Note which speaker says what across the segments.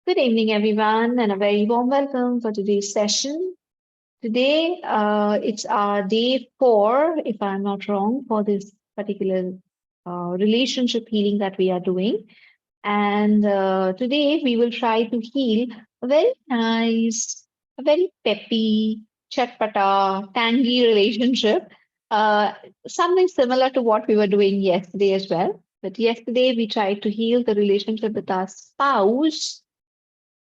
Speaker 1: Good evening, everyone, and a very warm welcome for today's session. Today, it's our day 4, if I'm not wrong, for this particular relationship healing that we are doing. And today, we will try to heal a very nice, a very peppy, chatpata, tangy relationship. Uh, Something similar to what we were doing yesterday as well. But yesterday, we tried to heal the relationship with our spouse.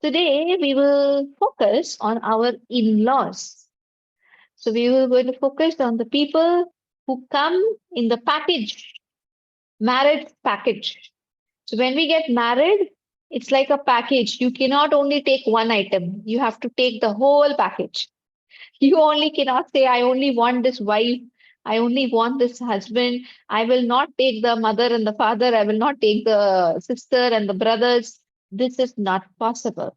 Speaker 1: Today, we will focus on our in laws. So, we will going to focus on the people who come in the package, marriage package. So, when we get married, it's like a package. You cannot only take one item, you have to take the whole package. You only cannot say, I only want this wife, I only want this husband. I will not take the mother and the father, I will not take the sister and the brothers. This is not possible.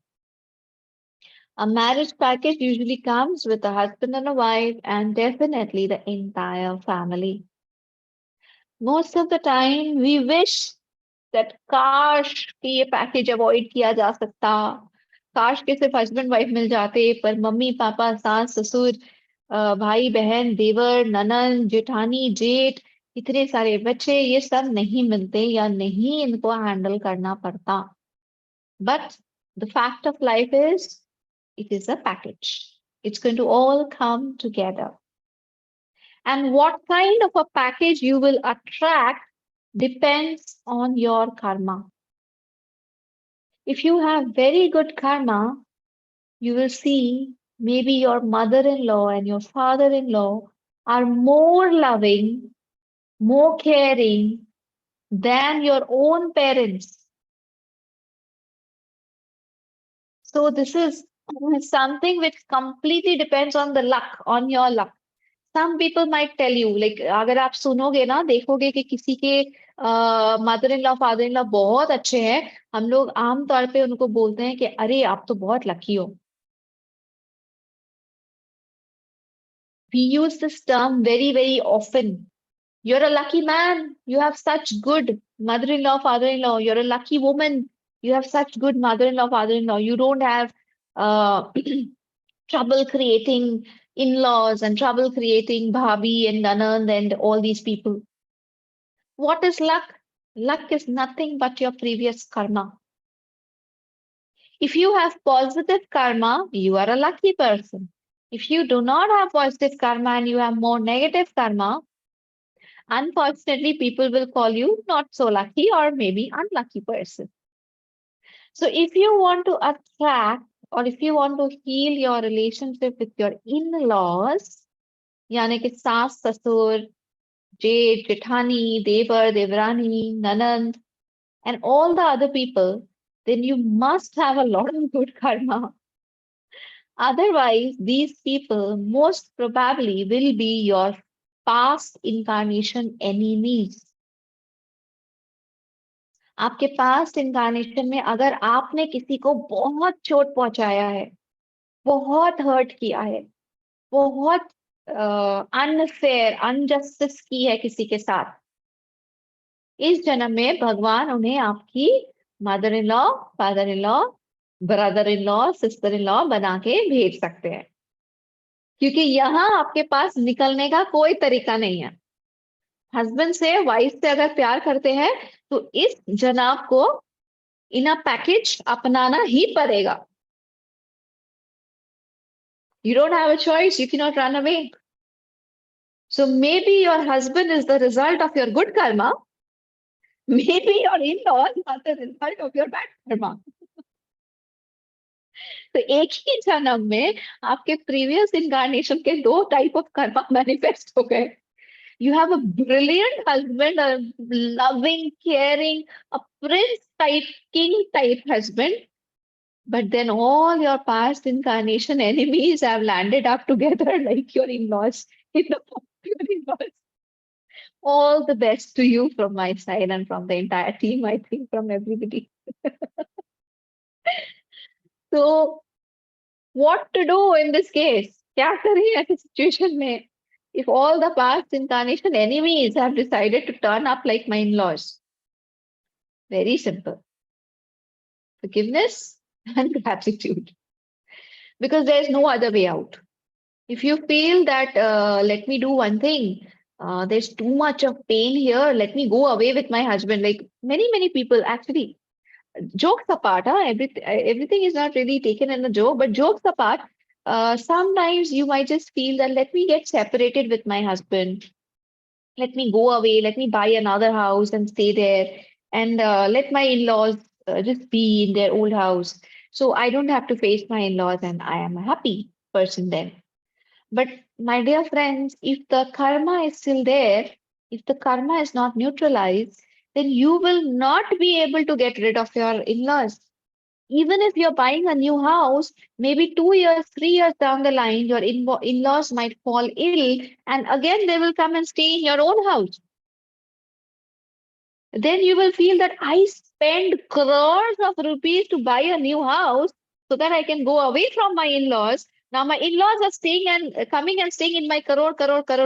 Speaker 1: A marriage package usually comes with a husband and a wife and definitely the entire family. Most of the time, we wish that काश कि ये package avoid किया जा सकता, काश कि सिर्फ husband wife मिल जाते, पर मम्मी पापा सास ससुर भाई बहन देवर ननन जेठानी जेठ इतने सारे बच्चे ये सब नहीं मिलते या नहीं इनको हैंडल करना पड़ता. But the fact of life is it is a package. It's going to all come together. And what kind of a package you will attract depends on your karma. If you have very good karma, you will see maybe your mother in law and your father in law are more loving, more caring than your own parents. So, this is something which completely depends on the luck, on your luck. Some people might tell you, like अगर आप सुनोगे ना देखोगे कि किसी के mother in law father in law बहुत अच्छे हैं, हम लोग आम तौर पे उनको बोलते हैं कि अरे आप तो बहुत लकी हो. We use this term very often. You're a lucky man. You have such good mother-in-law, father-in-law. You're a lucky woman. You have such good mother-in-law, father-in-law. You don't have uh, trouble creating in-laws and trouble creating bhabhi and nanand and all these people. What is luck? Luck is nothing but your previous karma. If you have positive karma, you are a lucky person. If you do not have positive karma and you have more negative karma, unfortunately, people will call you not so lucky or maybe unlucky person. So if you want to attract or if you want to heal your relationship with your in-laws, यानी कि सास ससुर जेठ जेठानी देवर देवरानी ननंद and all the other people, then you must have a lot of good karma. Otherwise, these people most probably will be your past incarnation enemies. आपके past incarnation में अगर आपने किसी को बहुत चोट पहुंचाया है, बहुत हर्ट किया है, बहुत अनफेयर अनजस्टिस की है किसी के साथ, इस जन्म में भगवान उन्हें आपकी mother in law father in law brother in law sister in law बना के भेज सकते हैं, क्योंकि यहाँ आपके पास निकलने का कोई तरीका नहीं है. हस्बैंड से वाइफ से अगर प्यार करते हैं तो इस जनाब को इन अ पैकेज अपनाना ही पड़ेगा. You don't have a choice, you cannot run away. So maybe your husband is the result of your good karma, maybe your in-laws are the result of your bad karma. तो एक ही जन्म में आपके previous incarnation के दो type of Karma manifest हो गए. You have a brilliant husband, a loving, caring, a prince type, king type husband. But then all your past incarnation enemies have landed up together like your in-laws in the form of your in-laws. All the best to you from my side and from the entire team, I think, from everybody. So, what to do in this case? क्या करें ऐसी situation में? If all the past incarnation enemies have decided to turn up like my in-laws, very simple. Forgiveness and gratitude, because there is no other way out. If you feel that, let me do one thing, there's too much of pain here, let me go away with my husband. Like many people actually, jokes apart, everything is not really taken in a joke, but jokes apart, sometimes you might just feel that let me get separated with my husband, let me go away, let me buy another house and stay there, and let my in-laws just be in their old house. So I don't have to face my in-laws and I am a happy person then. But my dear friends, if the karma is still there, if the karma is not neutralized, then you will not be able to get rid of your in-laws. Even if you're buying a new house, maybe 2 years, 3 years down the line, your in-laws might fall ill, and again they will come and stay in your own house. Then you will feel that I spend crores of rupees to buy a new house so that I can go away from my in-laws. Now my in-laws are staying and coming and staying in my crore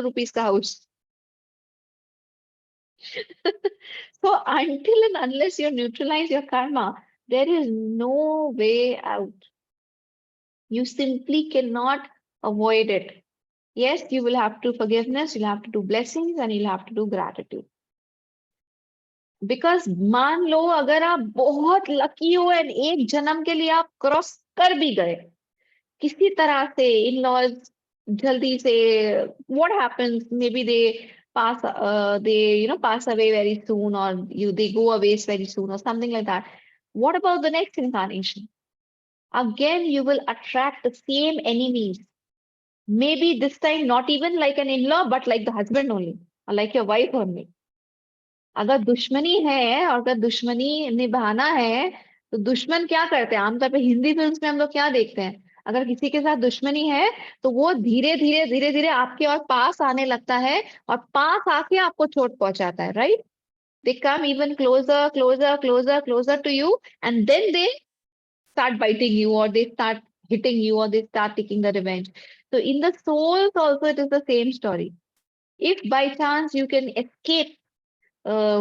Speaker 1: rupees ka house. So until and unless you neutralize your karma, there is no way out. You simply cannot avoid it. Yes, you will have to forgiveness, you'll have to do blessings, and you'll have to do gratitude. Because मान लो अगर आप बहुत lucky हो and एक जन्म के लिए आप क्रॉस कर भी गए किसी तरह से इन लॉज जल्दी से what happens may be they pass they pass away very soon, or they go away very soon, or something like that. What about the next incarnation? Again you will attract the same enemies, maybe this time not even like an in-law but like the husband only, or like your wife only. अगर दुश्मनी है और अगर दुश्मनी निभाना है तो दुश्मन क्या करते हैं? आमतौर पे हिंदी फिल्म्स में हम लोग क्या देखते हैं? अगर किसी के साथ दुश्मनी है तो वो धीरे धीरे आपके और पास आने लगता है और पास आके आपको चोट पहुंचाता है, right? They come even closer closer closer closer to you, and then they start biting you, or they start hitting you, or they start taking the revenge. So in the souls also it is the same story. If by chance you can escape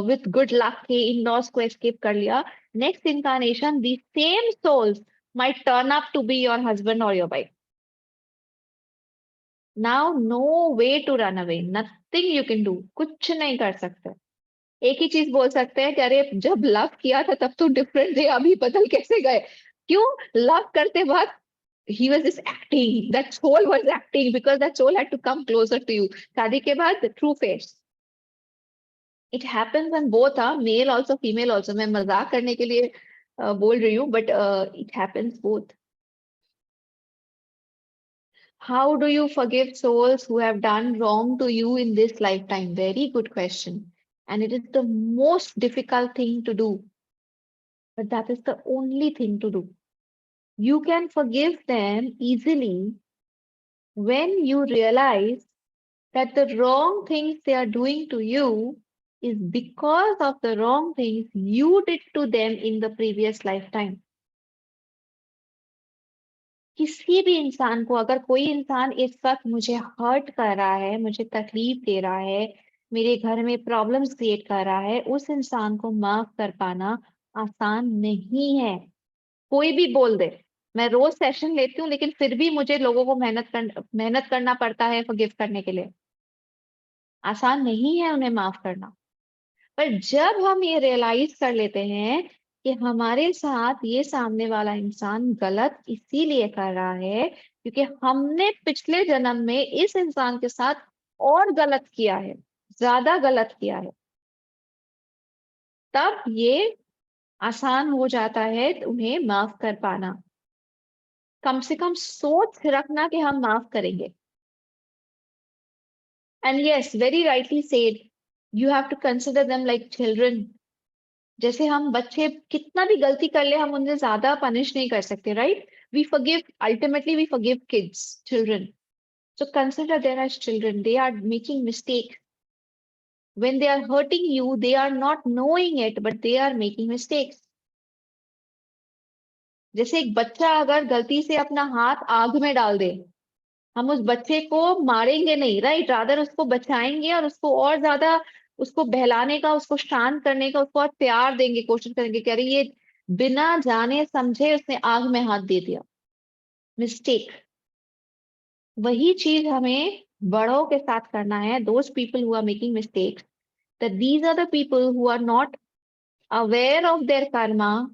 Speaker 1: with good luck के in-laws को escape कर लिया, next incarnation the same souls might turn up to be your husband or your wife. Now no way to run away, nothing you can do, कुछ नहीं कर सकते. एक ही चीज बोल सकते हैं कि अरे जब लव किया था तब तो डिफरेंट थे, अभी बदल कैसे गए? क्यों? लव करते वक्त he was just acting, that soul was acting because that soul had to come closer to you. शादी के बाद the true face. It happens on both, male also, female also. मैं मजाक करने के लिए बोल रही हूँ, but it happens both. How do you forgive souls who have done wrong to you in this lifetime? Very good question. And it is the most difficult thing to do. But that is the only thing to do. You can forgive them easily when you realize that the wrong things they are doing to you is because of the wrong things you did to them in the previous lifetime. किसी भी इंसान को, अगर कोई इंसान इस वक्त मुझे हर्ट कर रहा है, मुझे तकलीफ दे रहा है, मेरे घर में प्रॉब्लम्स क्रिएट कर रहा है, उस इंसान को माफ कर पाना आसान नहीं है. कोई भी बोल दे मैं रोज सेशन लेती हूँ लेकिन फिर भी मुझे लोगों को मेहनत करना पड़ता है फॉरगिव करने के लिए. आसान नहीं है उन्हें माफ करना. पर जब हम ये रियलाइज कर लेते हैं कि हमारे साथ ये सामने वाला इंसान गलत इसीलिए कर रहा है क्योंकि हमने पिछले जन्म में इस इंसान के साथ और गलत किया है, ज्यादा गलत किया है, तब ये आसान हो जाता है उन्हें माफ कर पाना. कम से कम सोच रखना कि हम माफ करेंगे. And yes, very rightly said, you have to consider them like children. जैसे हम बच्चे कितना भी गलती कर ले हम उन्हें ज्यादा पनिश नहीं कर सकते, right? We forgive, ultimately we forgive kids, children. So consider them as children. They are making mistakes. When they are hurting you, they are not knowing it, but they are making mistakes. जैसे एक बच्चा अगर गलती से अपना हाथ आग में डाल दे, हम उस बच्चे को मारेंगे नहीं, राइट? रादर उसको बचाएंगे और उसको और ज्यादा उसको बहलाने का, उसको शांत करने का, उसको और प्यार देंगे, कोशिश करेंगे कि अरे ये बिना जाने समझे उसने आग में हाथ दे दिया, मिस्टेक। वही चीज हमें बड़ों के साथ करना है। Those people who are making mistakes, that these are the people who are not aware of their karma,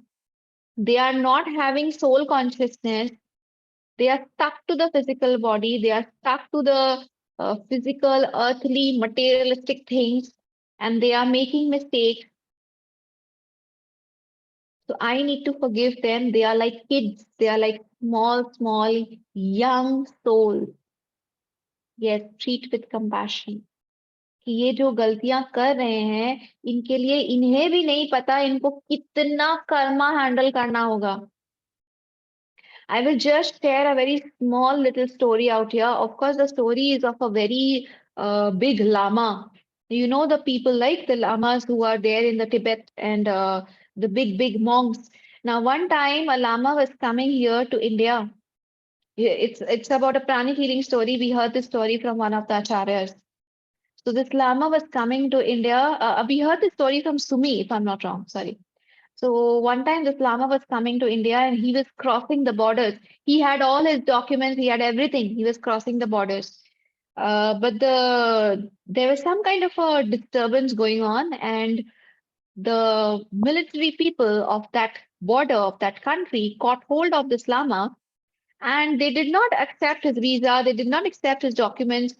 Speaker 1: they are not having soul consciousness, they are stuck to the physical body, they are stuck to the physical earthly materialistic things, and they are making mistakes. So I need to forgive them. They are like kids, they are like small young souls. Yes, treat with compassion. कि ये जो गलतियां कर रहे हैं, इनके लिए इन्हें भी नहीं पता इनको कितना कर्मा हैंडल करना होगा। I will just share a very small little story out here. Of course, the story is of a very big lama. You know the people like the lamas who are there in the Tibet and the big monks. Now, one time a lama was coming here to India. It's about a pranic healing story. We heard this story from one of the acharyas. So this lama was coming to India. We heard this story from Sumi, if I'm not wrong. Sorry. So one time this Lama was coming to India and he was crossing the borders. He had all his documents, he had everything. He was crossing the borders. But there was some kind of a disturbance going on, and the military people of that border of that country caught hold of this Lama, and they did not accept his visa, they did not accept his documents.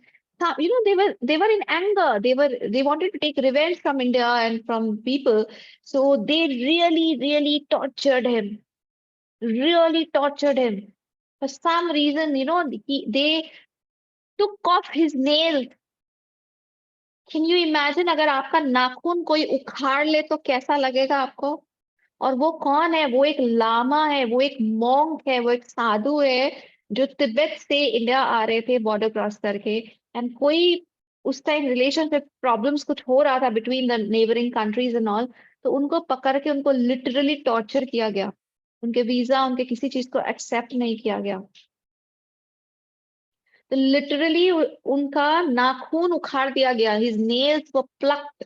Speaker 1: They were in anger, they wanted to take revenge from India and from people. So they really tortured him. For some reason, they took off his nails. Can you imagine, अगर आपका नाखून कोई उखाड़ ले तो कैसा लगेगा आपको? और वो कौन है? वो एक लामा है, वो एक मॉन्क है, वो एक साधु है जो तिब्बत से इंडिया आ रहे थे बॉर्डर क्रॉस करके। एंड कोई उस टाइम रिलेशनशिप प्रॉब्लम्स कुछ हो रहा था between the neighbouring countries and all. तो उनको पकड़ के उनको लिटरली टॉर्चर किया गया, उनके वीजा उनके किसी चीज को एक्सेप्ट नहीं किया गया। तो लिटरली उनका नाखून उखाड़ दिया गया, his nails were plucked,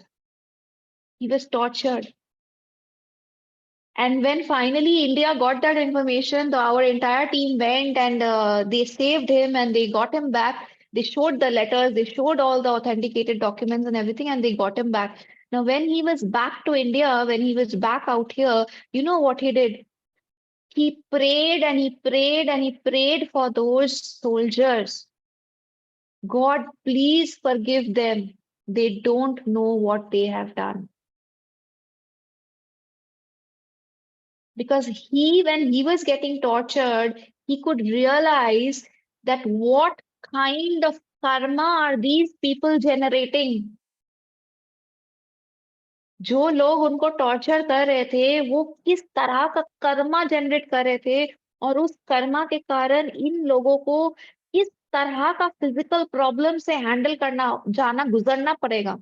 Speaker 1: he was tortured. And when finally India got that information, our entire team went and they saved him and they got him back. They showed the letters, they showed all the authenticated documents and everything, and they got him back. Now, when he was back to India, when he was back out here, you know what he did? He prayed and he prayed and he prayed for those soldiers. God, please forgive them. They don't know what they have done. Because when he was getting tortured, he could realize that what kind of karma are these people generating. जो लोग उनको torture कर रहे थे वो किस तरह का कर्मा जनरेट कर रहे थे, और उस कर्मा के कारण इन लोगों को किस तरह का फिजिकल प्रॉब्लम से हैंडल करना जाना गुजरना पड़ेगा।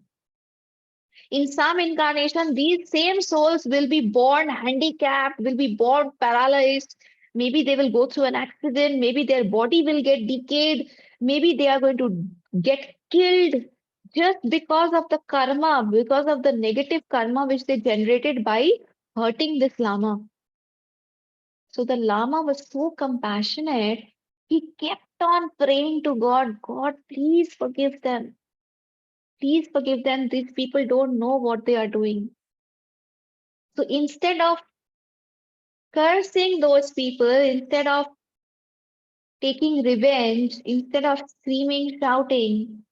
Speaker 1: In some incarnation, these same souls will be born handicapped, will be born paralyzed. Maybe they will go through an accident. Maybe their body will get decayed. Maybe they are going to get killed just because of the karma, because of the negative karma which they generated by hurting this Lama. So the Lama was so compassionate. He kept on praying to God, God, please forgive them. Please forgive them. These people don't know what they are doing. So instead of cursing those people, instead of taking revenge, instead of screaming, shouting,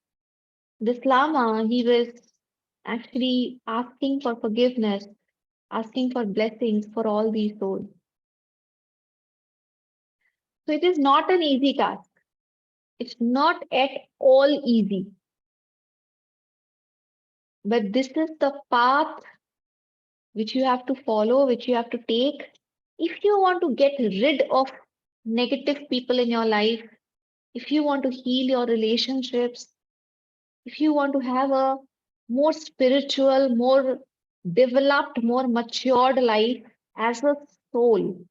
Speaker 1: this Lama, he was actually asking for forgiveness, asking for blessings for all these souls. So it is not an easy task. It's not at all easy. But this is the path which you have to follow, which you have to take. If you want to get rid of negative people in your life, if you want to heal your relationships, if you want to have a more spiritual, more developed, more matured life as a soul,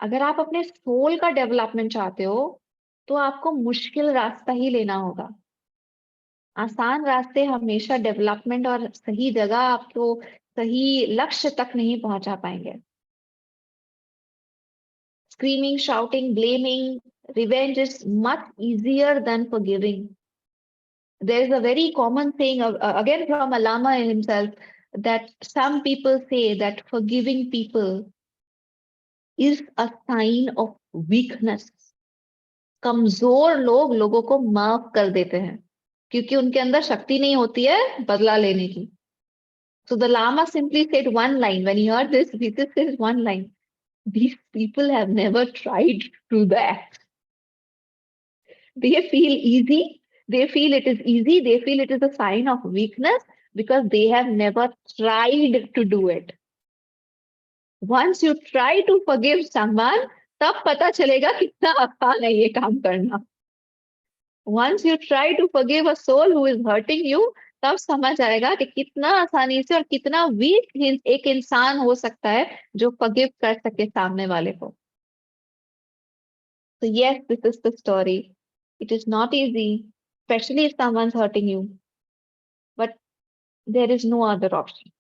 Speaker 1: अगर आप अपने soul का development चाहते हो तो आपको मुश्किल रास्ता ही लेना होगा। आसान रास्ते हमेशा डेवलपमेंट और सही जगह आपको सही लक्ष्य तक नहीं पहुंचा पाएंगे. Screaming, shouting, blaming, revenge is much easier than forgiving. There is a very common saying, again from a Lama himself, that some people say that forgiving people is a sign of weakness. कमजोर लोग लोगों को माफ कर देते हैं क्योंकि उनके अंदर शक्ति नहीं होती है बदला लेने की. So the Lama simply said one line. When he heard this, this is one line. These people have never tried to do that. They feel easy. They feel it is easy. They feel it is a sign of weakness because they have never tried to do it. Once you try to forgive someone, तब पता चलेगा कितना आसान है ये काम करना. Once you try to forgive a soul who is hurting you, तब समझ आएगा कि कितना आसानी से और कितना वीक एक इंसान हो सकता है जो forgive कर सके सामने वाले को. So yes, this is the story. It is not easy, especially if someone's hurting you. But there is no other option.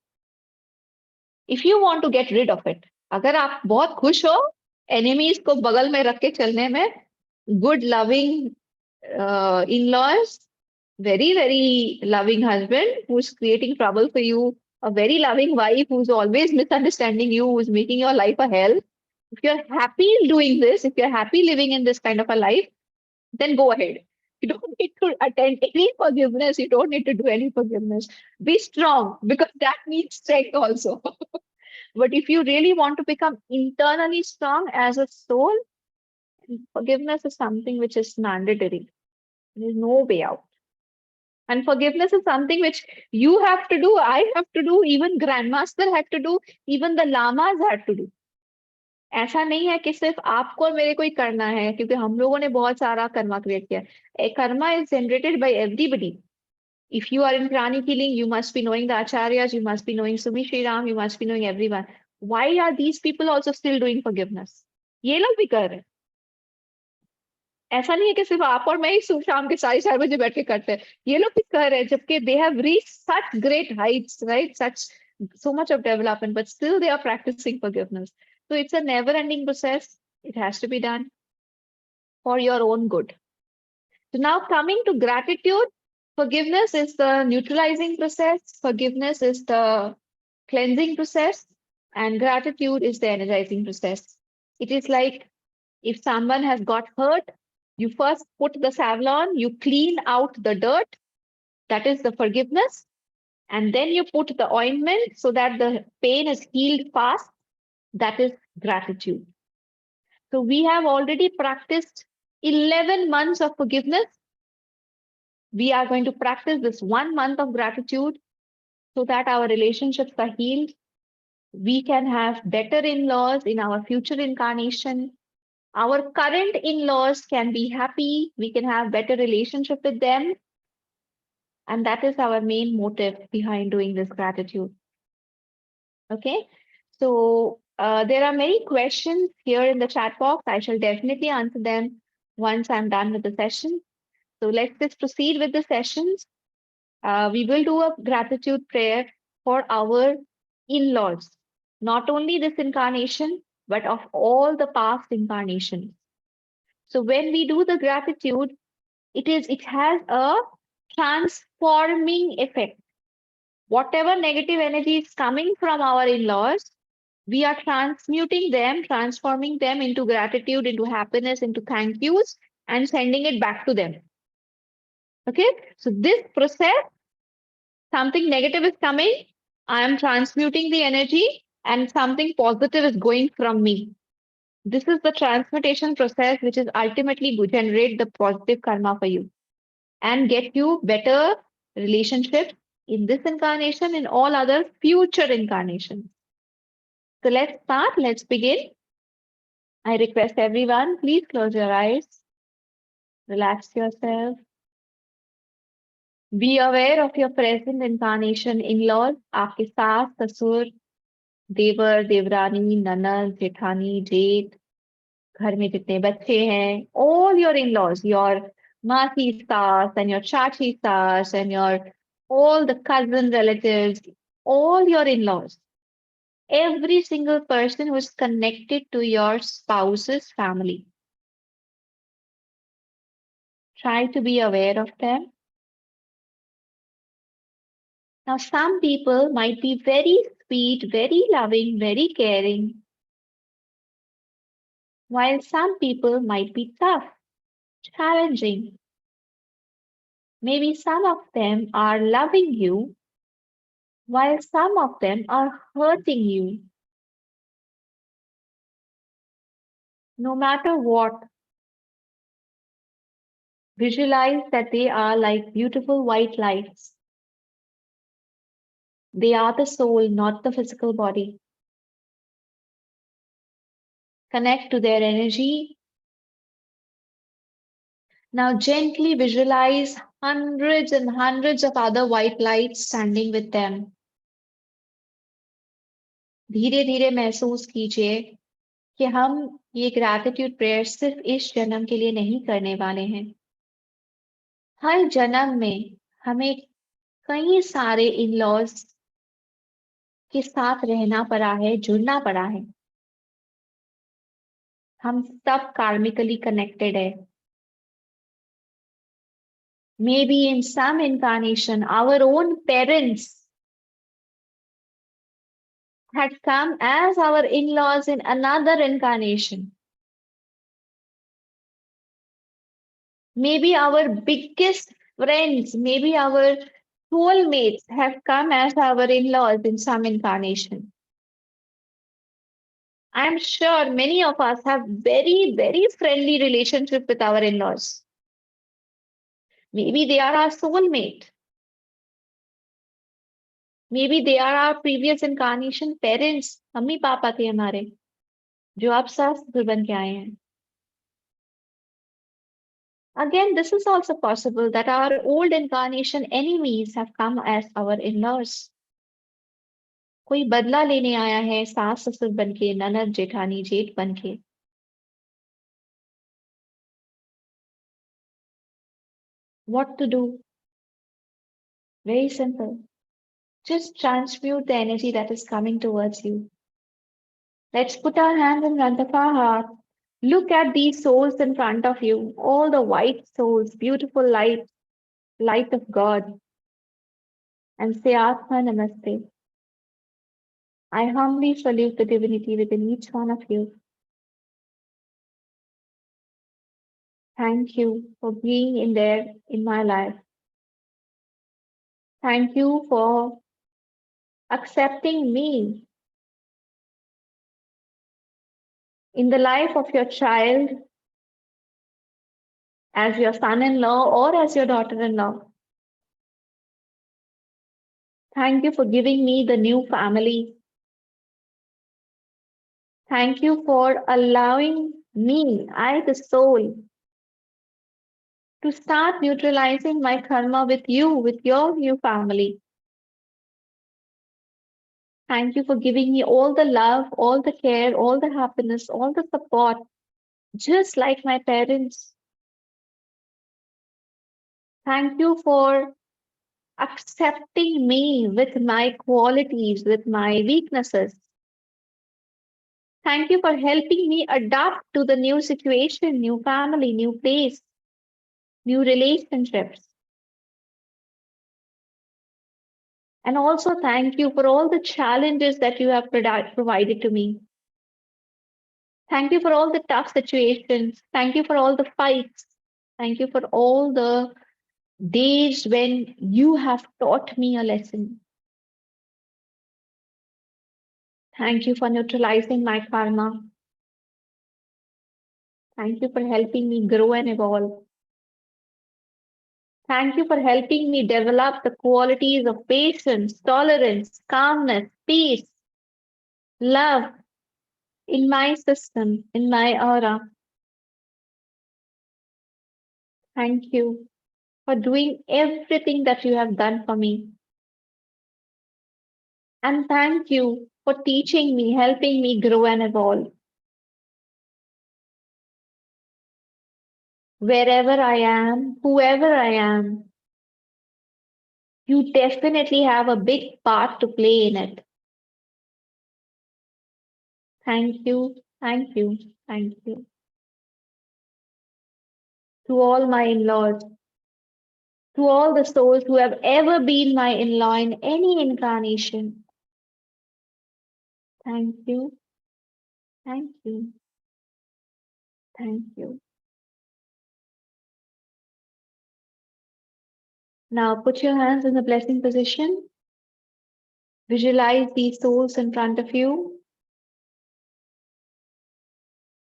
Speaker 1: If you want to get rid of it, अगर आप बहुत खुश हो enemies को बगल में रख के चलने में, good loving in-laws, very, very loving husband who's creating trouble for you, a very loving wife who's always misunderstanding you, who's making your life a hell. If you're happy doing this, if you're happy living in this kind of a life, then go ahead. You don't need to attend any forgiveness. You don't need to do any forgiveness. Be strong because that needs strength also. But if you really want to become internally strong as a soul, forgiveness is something which is mandatory. There is no way out. And forgiveness is something which you have to do, I have to do, even Grandmaster had to do, even the Lamas had to do. ऐसा नहीं है कि सिर्फ आपको और मेरे को ही करना है क्योंकि हम लोगों ने बहुत सारा कर्मा क्रिएट किया. A karma is generated by everybody. If you are in pranic healing, you must be knowing the acharyas, you must be knowing Sumi Shri Ram, you must be knowing everyone. Why are these people also still doing forgiveness? ये लोग भी कर रहे हैं. ऐसा नहीं है कि सिर्फ आप और मैं ही सुबह शाम के 4:30 बजे बैठ के करते हैं. ये लोग भी कर रहे हैं जबकि they have reached such great heights, right? So much of development, but still they are practicing forgiveness. So it's a never-ending process. It has to be done for your own good. So now coming to gratitude, forgiveness is the neutralizing process. Forgiveness is the cleansing process. And gratitude is the energizing process. It is like if someone has got hurt, you first put the Savlon, you clean out the dirt. That is the forgiveness. And then you put the ointment so that the pain is healed fast. That is gratitude. So we have already practiced 11 months of forgiveness. We are going to practice this 1 month of gratitude so that our relationships are healed. We can have better in-laws in our future incarnation. Our current in-laws can be happy. We can have better relationship with them. And that is our main motive behind doing this gratitude. Okay. So there are many questions here in the chat box. I shall definitely answer them once I'm done with the session. So let's just proceed with the sessions. We will do a gratitude prayer for our in-laws, not only this incarnation, but of all the past incarnations. So when we do the gratitude, it has a transforming effect. Whatever negative energy is coming from our in-laws, we are transmuting them, transforming them into gratitude, into happiness, into thank yous, and sending it back to them. Okay, so this process, something negative is coming, I am transmuting the energy, and something positive is going from me. This is the transmutation process, which is ultimately to generate the positive karma for you and get you better relationships in this incarnation, in all other future incarnations. So let's start. Let's begin. I request everyone, please close your eyes. Relax yourself. Be aware of your present incarnation in-laws, आपके सास, ससुर, देवर, देवरानी, ननद, जेठानी, जेठ, घर में जितने बच्चे हैं, all your in-laws, your Masi sas and your Chachi sas and your all the cousin relatives, all your in-laws, every single person who is connected to your spouse's family. Try to be aware of them. Now, some people might be very sweet, very loving, very caring, while some people might be tough, challenging. Maybe some of them are loving you, while some of them are hurting you. No matter what, visualize that they are like beautiful white lights. They are the soul, not the physical body. Connect to their energy. Now, gently visualize hundreds and hundreds of other white lights standing with them. धीरे धीरे महसूस कीजिए कि हम ये gratitude prayer सिर्फ इस जन्म के लिए नहीं करने वाले हैं। हर जन्म में हमें कई सारे इन-लॉज के साथ रहना पड़ा है, जुड़ना पड़ा है। हम सब कार्मिकली कनेक्टेड है। Maybe in some incarnation, our own parents had come as our in-laws in another incarnation. Maybe our biggest friends, maybe our soulmates have come as our in-laws in some incarnation. I'm sure many of us have very, very friendly relationship with our in-laws. Maybe they are our soulmate. Maybe they are our previous incarnation parents. Mummy papa थे हमारे जो अब सास ससुर बन के आए हैं. Again, this is also possible that our old incarnation enemies have come as our in-laws. कोई बदला लेने आया है सास ससुर बन के, ननद जेठानी जेठ बन के. What to do? Very simple. Just transmute the energy that is coming towards you. Let's put our hands in front of our heart. Look at these souls in front of you, all the white souls, beautiful light, light of God, and say Atma Namaste. I humbly salute the divinity within each one of you. Thank you for being in there in my life. Thank you for accepting me in the life of your child as your son-in-law or as your daughter-in-law. Thank you for giving me the new family. Thank you for allowing me, I the soul, to start neutralizing my karma with you, with your new family. Thank you for giving me all the love, all the care, all the happiness, all the support, just like my parents. Thank you for accepting me with my qualities, with my weaknesses. Thank you for helping me adapt to the new situation, new family, new place, new relationships. And also thank you for all the challenges that you have provided to me. Thank you for all the tough situations. Thank you for all the fights. Thank you for all the days when you have taught me a lesson. Thank you for neutralizing my karma. Thank you for helping me grow and evolve. Thank you for helping me develop the qualities of patience, tolerance, calmness, peace, love in my system, in my aura. Thank you for doing everything that you have done for me. And thank you for teaching me, helping me grow and evolve. Wherever I am, whoever I am, You definitely have a big part to play in it. Thank you, thank you, thank you. To all my in laws, to all the souls who have ever been my in law in any incarnation, thank you, thank you, thank you. Now put your hands in the blessing position. Visualize these souls in front of you.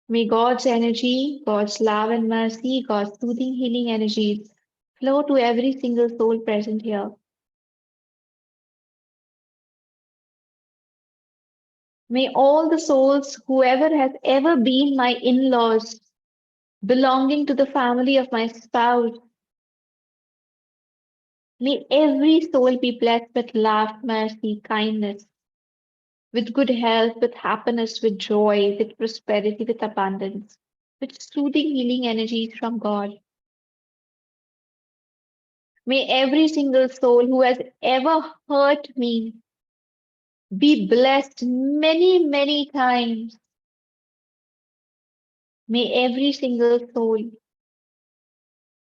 Speaker 1: May God's energy, God's love and mercy, God's soothing healing energies flow to every single soul present here. May all the souls, whoever has ever been my in laws, belonging to the family of my spouse, may every soul be blessed with love, mercy, kindness, with good health, with happiness, with joy, with prosperity, with abundance, with soothing healing energies from God. May every single soul who has ever hurt me be blessed many, many times. May every single soul,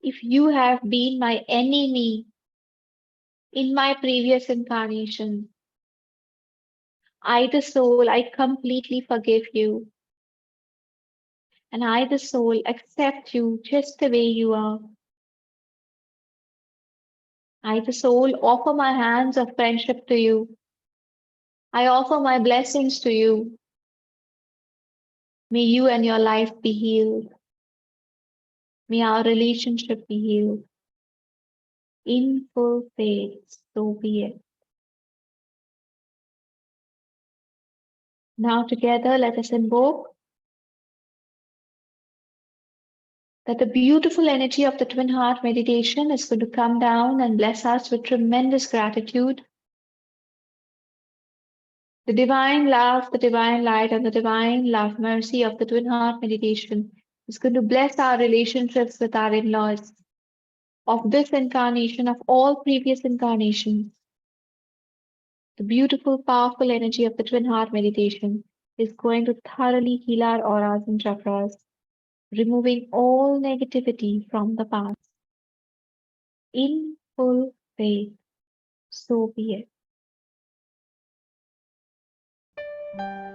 Speaker 1: if you have been my enemy in my previous incarnation, I, the soul, I completely forgive you. And I, the soul, accept you just the way you are. I, the soul, offer my hands of friendship to you. I offer my blessings to you. May you and your life be healed. May our relationship be healed. In full faith, so be it. Now together let us invoke that the beautiful energy of the twin heart meditation is going to come down and bless us with tremendous gratitude. The divine love, the divine light, and the divine love mercy of the twin heart meditation is going to bless our relationships with our in-laws of this incarnation, of all previous incarnations. The beautiful, powerful energy of the twin heart meditation is going to thoroughly heal our auras and chakras, removing all negativity from the past. In full faith, so be it.